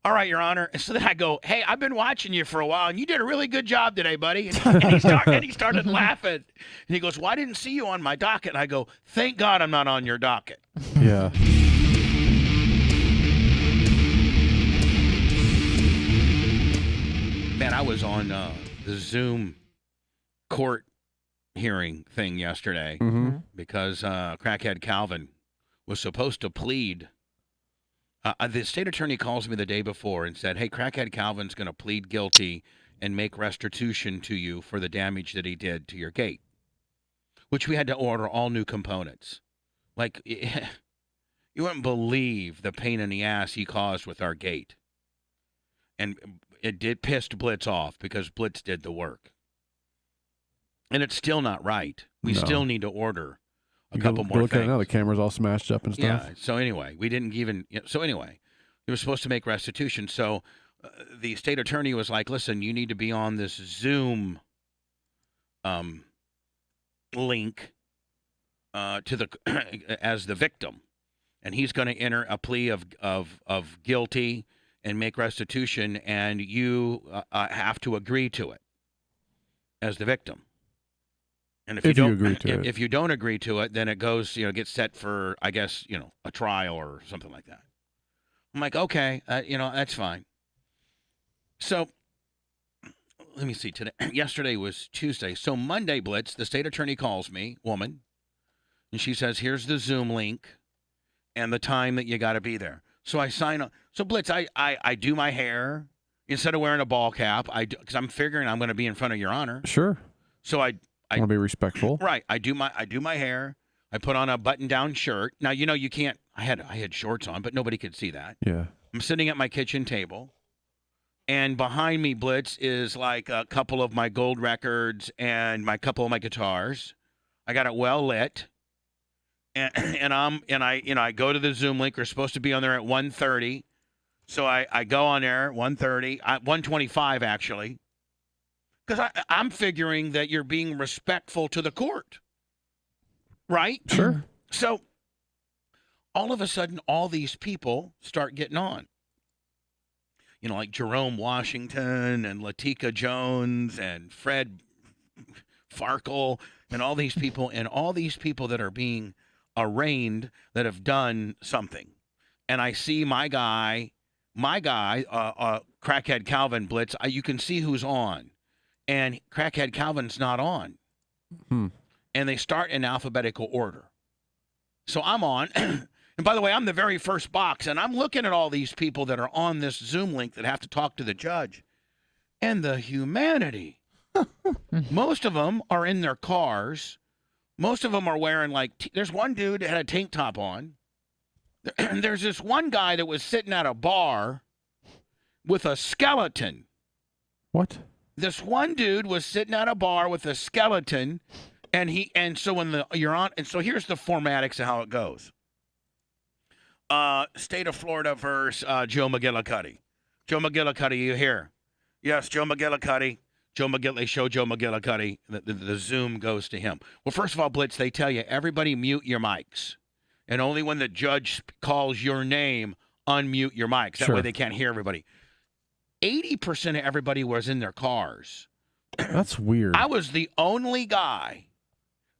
All right, Your Honor. And so then I go, hey, I've been watching you for a while, and you did a really good job today, buddy. And he started laughing. And he goes, well, I didn't see you on my docket. And I go, thank God I'm not on your docket. Yeah. Man, I was on the Zoom court hearing thing yesterday because crackhead Calvin was supposed to plead. The state attorney calls me the day before and said, hey, crackhead Calvin's going to plead guilty and make restitution to you for the damage that he did to your gate, which we had to order all new components. Like, you wouldn't believe the pain in the ass he caused with our gate. And it pissed Blitz off because Blitz did the work. And it's still not right. We still need to order a couple more look things. at it now, the camera's all smashed up and stuff. Yeah. So anyway, we didn't even. So anyway, we were supposed to make restitution. So the state attorney was like, "Listen, you need to be on this Zoom link to the as the victim, and he's going to enter a plea of guilty and make restitution, and you have to agree to it as the victim." And if you don't agree to it, then it goes, gets set for, I guess, a trial or something like that. I'm like, okay, that's fine. So let me see. Yesterday was Tuesday. So Monday, Blitz, the state attorney calls me, woman, and she says, here's the Zoom link and the time that you got to be there. So I sign up. So Blitz, I do my hair instead of wearing a ball cap. Because I'm figuring I'm going to be in front of Your Honor. Sure. So I want to be respectful. Right. I do my hair. I put on a button-down shirt. Now, you can't. I had shorts on, but nobody could see that. Yeah. I'm sitting at my kitchen table, and behind me, Blitz, is like a couple of my gold records and couple of my guitars. I got it well lit, and I go to the Zoom link. We're supposed to be on there at 1:30, so I go on there 1:30, 1:25 actually. Because I'm figuring that you're being respectful to the court, right? Sure. So all of a sudden, all these people start getting on. Like Jerome Washington and Latika Jones and Fred Farkle and all these people that are being arraigned that have done something. And I see my guy, crackhead Calvin Blitz. You can see who's on. And crackhead Calvin's not on. And they start in alphabetical order. So I'm on. And by the way, I'm the very first box. And I'm looking at all these people that are on this Zoom link that have to talk to the judge. And the humanity. Most of them are in their cars. Most of them are wearing there's one dude that had a tank top on. There's this one guy that was sitting at a bar with a skeleton. What? This one dude was sitting at a bar with a skeleton, and so when you're on, and so here's the formatics of how it goes. State of Florida versus Joe McGillicuddy. Joe McGillicuddy, you here? Yes, Joe McGillicuddy. They show Joe McGillicuddy. The Zoom goes to him. Well, first of all, Blitz, they tell you everybody mute your mics, and only when the judge calls your name, unmute your mics. That way they can't hear everybody. 80% of everybody was in their cars. That's weird. I was the only guy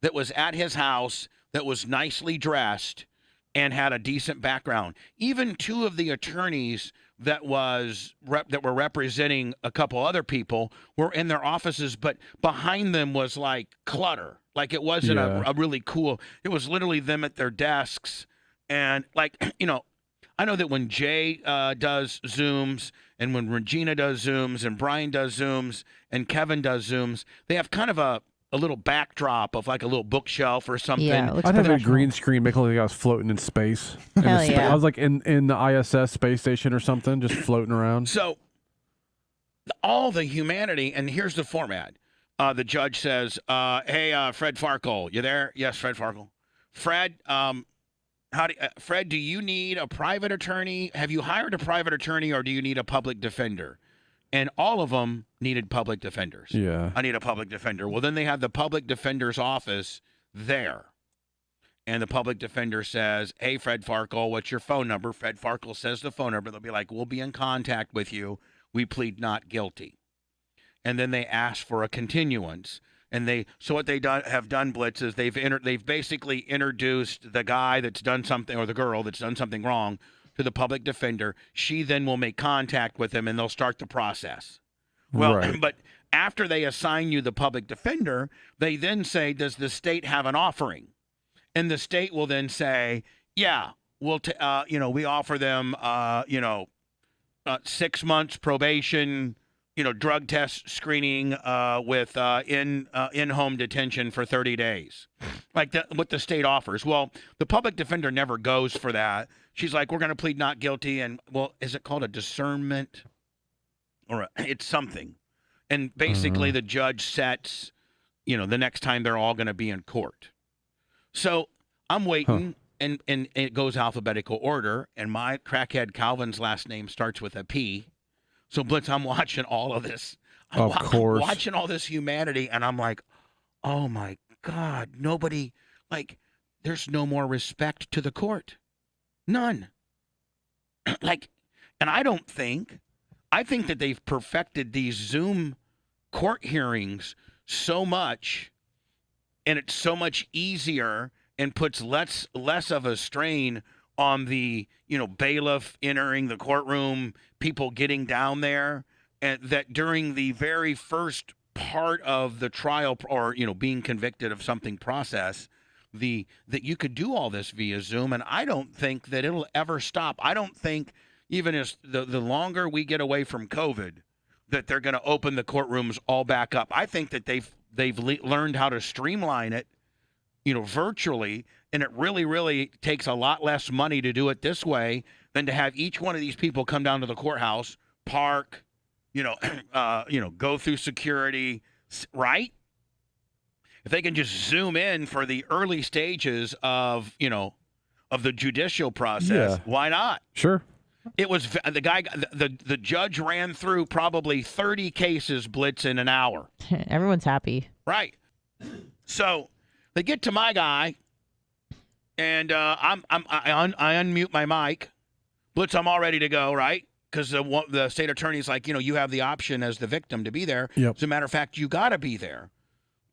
that was at his house that was nicely dressed and had a decent background. Even two of the attorneys that were representing a couple other people were in their offices, but behind them was like clutter. Like it wasn't a really cool. It was literally them at their desks. And I know that when Jay does Zooms and when Regina does Zooms and Brian does Zooms and Kevin does Zooms, they have kind of a little backdrop of like a little bookshelf or something. Yeah, I'd have a green screen, make it look like I was floating in space. Hell yeah. I was like in the ISS space station or something, just floating around. So all the humanity, and here's the format. The judge says, hey, Fred Farkle, you there? Yes, Fred Farkle. Fred, Fred, do you need a private attorney? Have you hired a private attorney, or do you need a public defender? And all of them needed public defenders. Yeah. I need a public defender. Well, then they had the public defender's office there. and the public defender says, "Hey, Fred Farkle, what's your phone number?" Fred Farkle says the phone number. They'll be like, "We'll be in contact with you. We plead not guilty." And then they ask for a continuance. And so what they have done, Blitz, is they've basically introduced the guy that's done something, or the girl that's done something wrong, to the public defender. She then will make contact with him, and they'll start the process. Well, Right. but after they assign you the public defender, they then say, "Does the state have an offering?" And the state will then say, "Yeah, we offer them, 6 months probation, drug test screening with in-home detention for 30 days." Like what the state offers. Well, the public defender never goes for that. She's like, "We're going to plead not guilty." And, well, is it called a discernment? Or it's something. And basically the judge sets, the next time they're all going to be in court. So I'm waiting, and it goes alphabetical order, and my crackhead Calvin's last name starts with a P. So, Blitz, I'm watching all of this. Of course. I'm watching all this humanity, and I'm like, oh, my God, nobody, there's no more respect to the court. None. And I think that they've perfected these Zoom court hearings so much, and it's so much easier and puts less of a strain on the, bailiff entering the courtroom, people getting down there, and that during the very first part of the trial, or, being convicted of something process, that you could do all this via Zoom. And I don't think that it'll ever stop. I don't think, even as the longer we get away from COVID, that they're going to open the courtrooms all back up. I think that they've learned how to streamline it, virtually, and it really, really takes a lot less money to do it this way than to have each one of these people come down to the courthouse, park, go through security, right? If they can just zoom in for the early stages of the judicial process, why not? Sure. It was the judge ran through probably 30 cases, Blitz, in an hour. Everyone's happy. Right. So they get to my guy, and I unmute my mic. Blitz, I'm all ready to go, right? Because the state attorney's like, you have the option as the victim to be there. Yep. As a matter of fact, you got to be there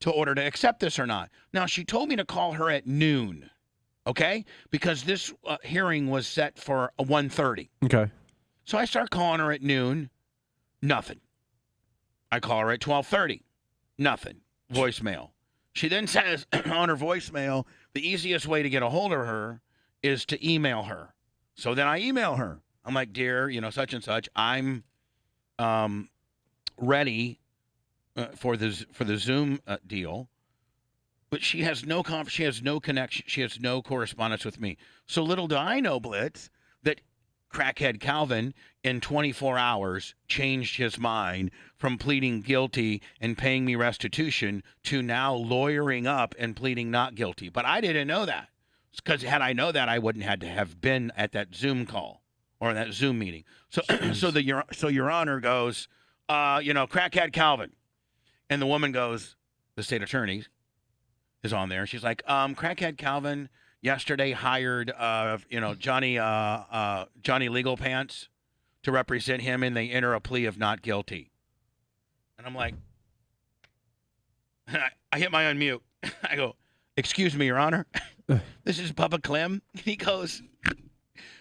to order to accept this or not. Now, she told me to call her at noon, okay? Because this hearing was set for 1:30. Okay. So I start calling her at noon, nothing. I call her at 12:30, nothing, voicemail. She then says on her voicemail, the easiest way to get a hold of her is to email her. So then I email her. I'm like, "Dear, such and such, I'm ready for the Zoom deal." But she has no she has no connection. She has no correspondence with me. So little do I know, Blitz, that crackhead Calvin in 24 hours changed his mind from pleading guilty and paying me restitution to now lawyering up and pleading not guilty. But I didn't know that, because had I know that, I wouldn't had to have been at that Zoom call or that Zoom meeting. So so Your Honor goes, crackhead Calvin, and the woman goes, the state attorney is on there. She's like, crackhead Calvin yesterday hired, Johnny Legal Pants to represent him, and they enter a plea of not guilty. And I'm like, I hit my unmute. I go, "Excuse me, Your Honor. This is Bubba Clem." He goes,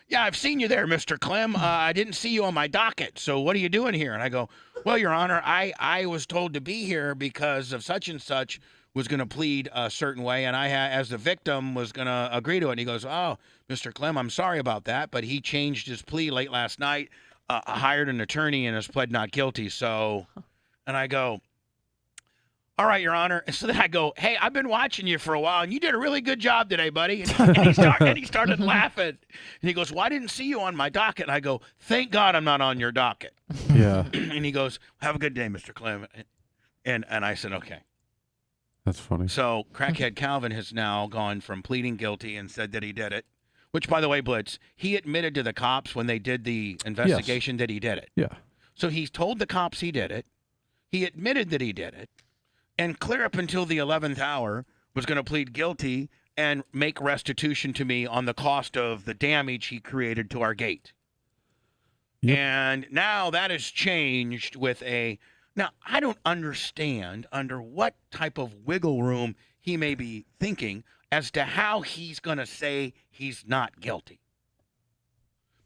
"Yeah, I've seen you there, Mr. Clem. I didn't see you on my docket. So what are you doing here?" And I go, "Well, Your Honor, I was told to be here because of such and such was going to plead a certain way, and I, as the victim, was going to agree to it." And he goes, "Oh, Mr. Clem, I'm sorry about that, but he changed his plea late last night, hired an attorney, and has pled not guilty. So," and I go, "All right, Your Honor." And so then I go, "Hey, I've been watching you for a while, and you did a really good job today, buddy." And he started laughing. And he goes, "Well, I didn't see you on my docket." And I go, "Thank God I'm not on your docket." Yeah. And he goes, "Have a good day, Mr. Clem." And I said, "Okay." That's funny. So crackhead Calvin has now gone from pleading guilty and said that he did it, which, by the way, Blitz, he admitted to the cops when they did the investigation that he did it. Yeah. So he's told the cops he did it. He admitted that he did it, and clear up until the 11th hour was going to plead guilty and make restitution to me on the cost of the damage he created to our gate. Yep. And now that has changed with a. Now, I don't understand under what type of wiggle room he may be thinking as to how he's going to say he's not guilty.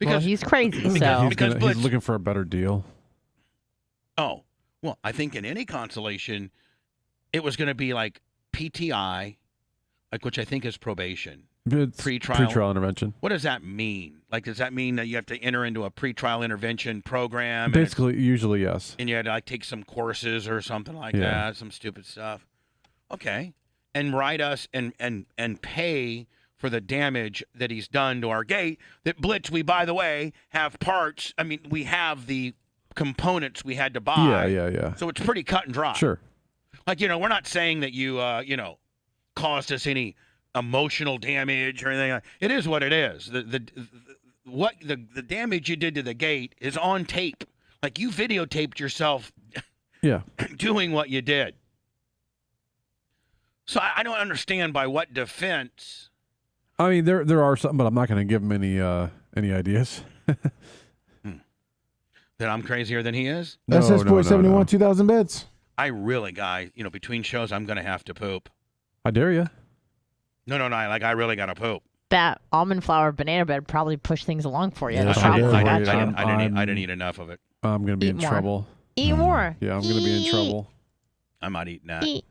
Well, he's crazy, He's, so. he's looking for a better deal. Oh, well, I think in any consolation, it was going to be like PTI, like which I think is probation. It's Pretrial. pretrial intervention. What does that mean? Like, does that mean that you have to enter into a pretrial intervention program? Basically, usually yes. And you had to like take some courses or something like Yeah. that, some stupid stuff. Okay. And write us and pay for the damage that he's done to our gate. That Blitz, we, by the way, have parts. I mean, we have the components we had to buy. Yeah. So it's pretty cut and dry. Sure. Like, we're not saying that you, caused us any emotional damage or anything. It is what it is. The damage you did to the gate is on tape. Like, you videotaped yourself Yeah. doing what you did. So I don't understand by what defense. I mean, there are some, but I'm not going to give him any ideas. That I'm crazier than he is? SS Boy 71, 2,000 bits. I really, guy, between shows, I'm going to have to poop. I dare you. No, I really got to poop. That almond flour banana bread probably pushed things along for you. Yes, That's I probably did. got you. I didn't eat enough of it. I'm going to be Eat in more. trouble. Eat more. Yeah, I'm going to be in trouble. I'm not eating that. Eat